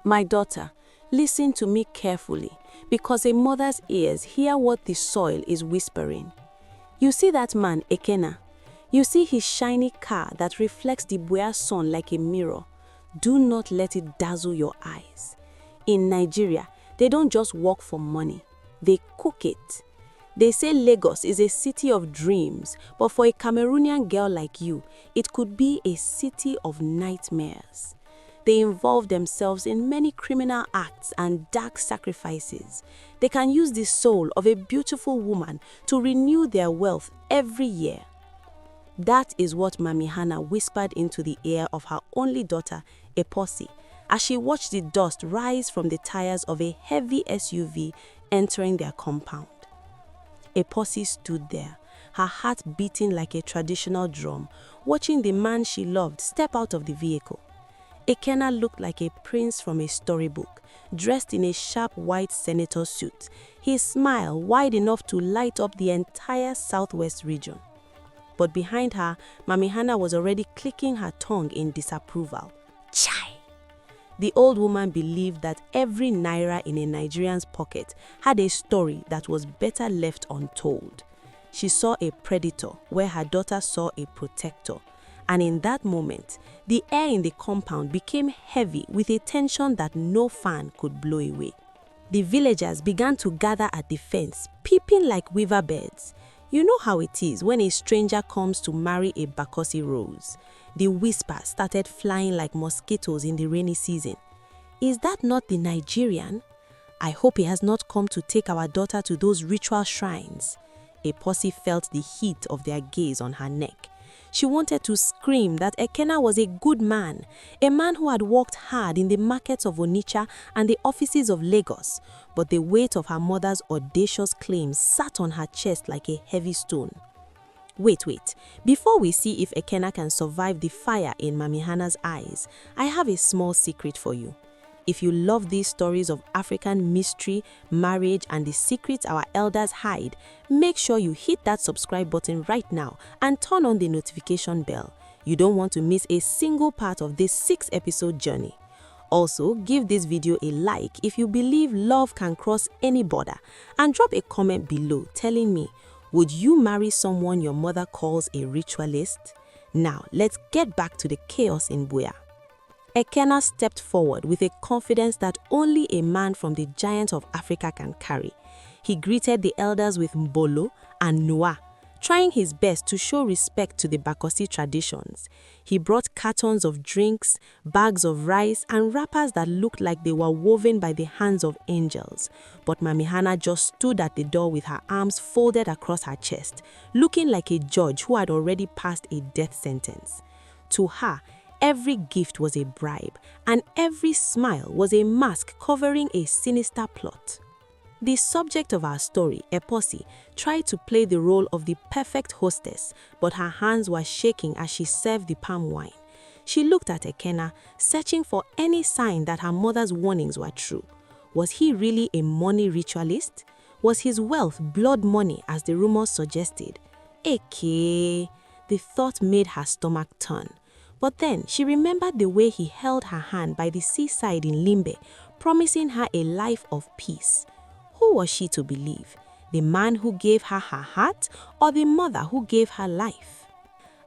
My daughter, listen to me carefully, because a mother's ears hear what the soil is whispering. You see that man, Ekenna? You see his shiny car that reflects the Buea sun like a mirror? Do not let it dazzle your eyes. In Nigeria, they don't just work for money, they cook it. They say Lagos is a city of dreams, but for a Cameroonian girl like you, it could be a city of nightmares. They involve themselves in many criminal acts and dark sacrifices. They can use the soul of a beautiful woman to renew their wealth every year. That is what Mami Hannah whispered into the ear of her only daughter, Eposi, as she watched the dust rise from the tires of a heavy SUV entering their compound. Eposi stood there, her heart beating like a traditional drum, watching the man she loved step out of the vehicle. Ekenna looked like a prince from a storybook, dressed in a sharp white senator suit, his smile wide enough to light up the entire southwest region. But behind her, Mami Hannah was already clicking her tongue in disapproval. Chai! The old woman believed that every naira in a Nigerian's pocket had a story that was better left untold. She saw a predator where her daughter saw a protector. And in that moment, the air in the compound became heavy with a tension that no fan could blow away. The villagers began to gather at the fence, peeping like weaver birds. You know how it is when a stranger comes to marry a Bakosi rose. The whispers started flying like mosquitoes in the rainy season. Is that not the Nigerian? I hope he has not come to take our daughter to those ritual shrines. Eposi felt the heat of their gaze on her neck. She wanted to scream that Ekenna was a good man, a man who had worked hard in the markets of Onitsha and the offices of Lagos, but the weight of her mother's audacious claims sat on her chest like a heavy stone. Wait, before we see if Ekenna can survive the fire in Mami Hannah's eyes, I have a small secret for you. If you love these stories of African mystery, marriage, and the secrets our elders hide, make sure you hit that subscribe button right now and turn on the notification bell. You don't want to miss a single part of this 6-episode journey. Also, give this video a like if you believe love can cross any border, and drop a comment below telling me, would you marry someone your mother calls a ritualist? Now, let's get back to the chaos in Buea. Ekenna stepped forward with a confidence that only a man from the giant of Africa can carry. He greeted the elders with mbolo and noa, trying his best to show respect to the Bakosi traditions. He brought cartons of drinks, bags of rice, and wrappers that looked like they were woven by the hands of angels. But Mami Hannah just stood at the door with her arms folded across her chest, looking like a judge who had already passed a death sentence. To her, every gift was a bribe, and every smile was a mask covering a sinister plot. The subject of our story, Eposi, tried to play the role of the perfect hostess, but her hands were shaking as she served the palm wine. She looked at Ekenna, searching for any sign that her mother's warnings were true. Was he really a money ritualist? Was his wealth blood money, as the rumors suggested? The thought made her stomach turn. But then she remembered the way he held her hand by the seaside in Limbe, promising her a life of peace. Who was she to believe? The man who gave her her heart, or the mother who gave her life?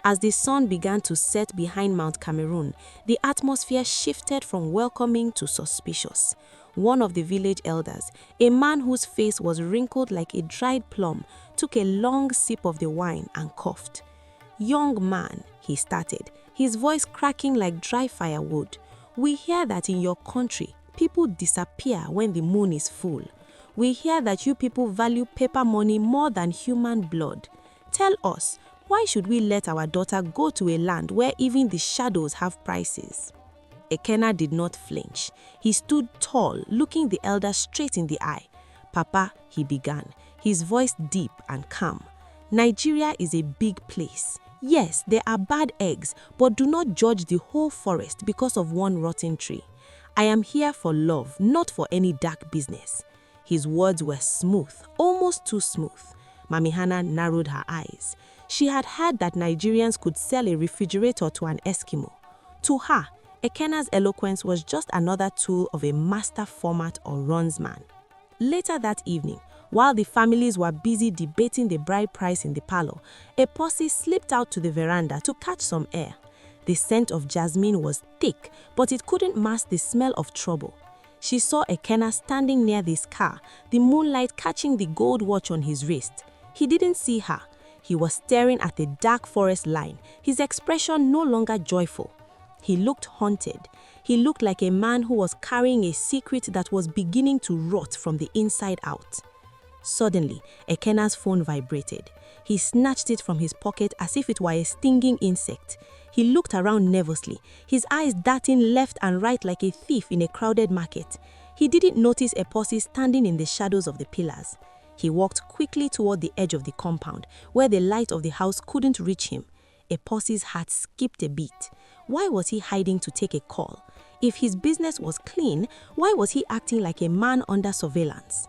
As the sun began to set behind Mount Cameroon, the atmosphere shifted from welcoming to suspicious. One of the village elders, a man whose face was wrinkled like a dried plum, took a long sip of the wine and coughed. "Young man," he started, his voice cracking like dry firewood, "we hear that in your country, people disappear when the moon is full. We hear that you people value paper money more than human blood. Tell us, why should we let our daughter go to a land where even the shadows have prices?" Ekenna did not flinch. He stood tall, looking the elder straight in the eye. "Papa," he began, his voice deep and calm, "Nigeria is a big place. Yes, there are bad eggs, but do not judge the whole forest because of one rotten tree. I am here for love, not for any dark business." His words were smooth, almost too smooth. Mami Hannah narrowed her eyes. She had heard that Nigerians could sell a refrigerator to an Eskimo. To her, Ekenna's eloquence was just another tool of a master format or runsman. Later that evening, while the families were busy debating the bride price in the parlor, Eposi slipped out to the veranda to catch some air. The scent of jasmine was thick, but it couldn't mask the smell of trouble. She saw Ekenna standing near this car, the moonlight catching the gold watch on his wrist. He didn't see her. He was staring at the dark forest line, his expression no longer joyful. He looked haunted. He looked like a man who was carrying a secret that was beginning to rot from the inside out. Suddenly, Ekenna's phone vibrated. He snatched it from his pocket as if it were a stinging insect. He looked around nervously, his eyes darting left and right like a thief in a crowded market. He didn't notice Eposi standing in the shadows of the pillars. He walked quickly toward the edge of the compound, where the light of the house couldn't reach him. Eposi's heart skipped a beat. Why was he hiding to take a call? If his business was clean, why was he acting like a man under surveillance?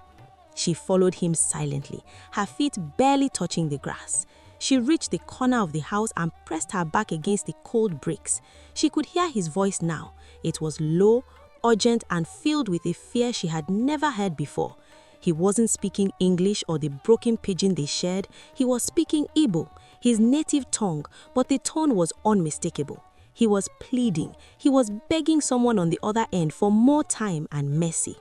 She followed him silently, her feet barely touching the grass. She reached the corner of the house and pressed her back against the cold bricks. She could hear his voice now. It was low, urgent, and filled with a fear she had never heard before. He wasn't speaking English or the broken pidgin they shared. He was speaking Igbo, his native tongue, but the tone was unmistakable. He was pleading. He was begging someone on the other end for more time and mercy.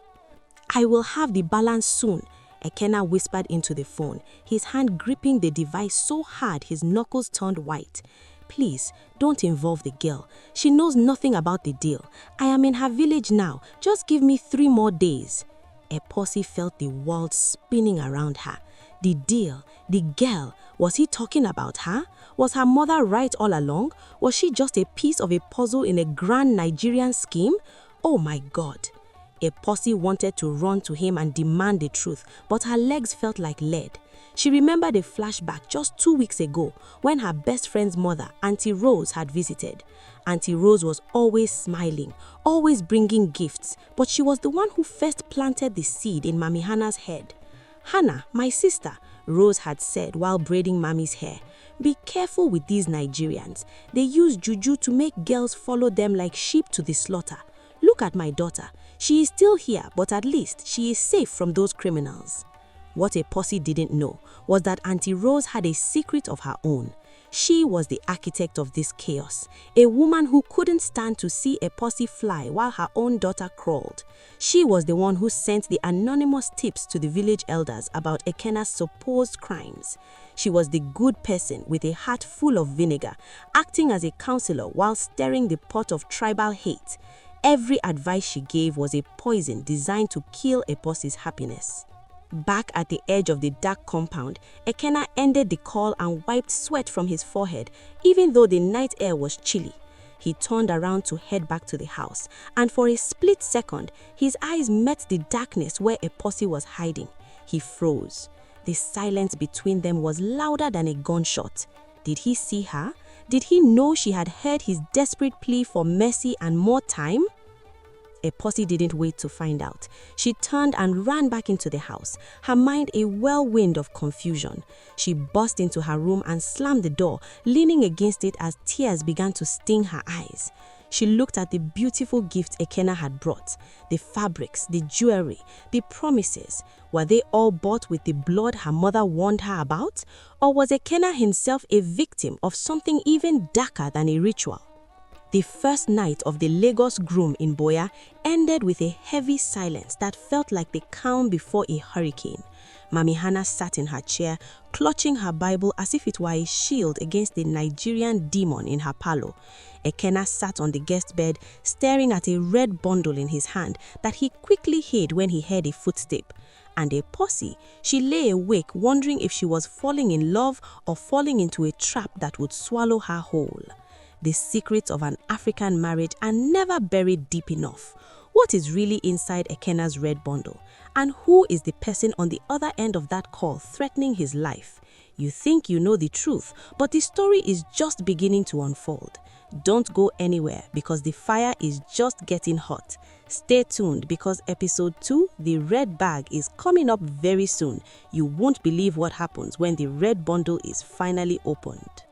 "I will have the balance soon," Ekenna whispered into the phone, his hand gripping the device so hard his knuckles turned white. "Please, don't involve the girl. She knows nothing about the deal. I am in her village now. Just give me 3 more days." Eposi felt the world spinning around her. The deal, the girl, was he talking about her? Was her mother right all along? Was she just a piece of a puzzle in a grand Nigerian scheme? Oh my God! Eposi wanted to run to him and demand the truth, but her legs felt like lead. She remembered a flashback just 2 weeks ago when her best friend's mother, Auntie Rose, had visited. Auntie Rose was always smiling, always bringing gifts, but she was the one who first planted the seed in Mami Hannah's head. "Hannah, my sister," Rose had said while braiding Mami's hair, "be careful with these Nigerians. They use juju to make girls follow them like sheep to the slaughter. Look at my daughter. She is still here, but at least she is safe from those criminals." What Eposi didn't know was that Auntie Rose had a secret of her own. She was the architect of this chaos, a woman who couldn't stand to see Eposi fly while her own daughter crawled. She was the one who sent the anonymous tips to the village elders about Ekenna's supposed crimes. She was the good person with a heart full of vinegar, acting as a counselor while stirring the pot of tribal hate. Every advice she gave was a poison designed to kill Eposi's happiness. Back at the edge of the dark compound, Ekenna ended the call and wiped sweat from his forehead, even though the night air was chilly. He turned around to head back to the house, and for a split second, his eyes met the darkness where Eposi was hiding. He froze. The silence between them was louder than a gunshot. Did he see her? Did he know she had heard his desperate plea for mercy and more time? Eposi didn't wait to find out. She turned and ran back into the house, her mind a whirlwind of confusion. She burst into her room and slammed the door, leaning against it as tears began to sting her eyes. She looked at the beautiful gift Ekenna had brought, the fabrics, the jewelry, the promises. Were they all bought with the blood her mother warned her about? Or was Ekenna himself a victim of something even darker than a ritual? The first night of the Lagos Groom in Buea ended with a heavy silence that felt like the calm before a hurricane. Mami Hannah sat in her chair, clutching her Bible as if it were a shield against the Nigerian demon in her parlor. Ekenna sat on the guest bed, staring at a red bundle in his hand that he quickly hid when he heard a footstep. And Eposi, she lay awake wondering if she was falling in love or falling into a trap that would swallow her whole. The secrets of an African marriage are never buried deep enough. What is really inside Ekenna's red bundle? And who is the person on the other end of that call threatening his life? You think you know the truth, but the story is just beginning to unfold. Don't go anywhere because the fire is just getting hot. Stay tuned because episode 2, The Red Bag, is coming up very soon. You won't believe what happens when the red bundle is finally opened.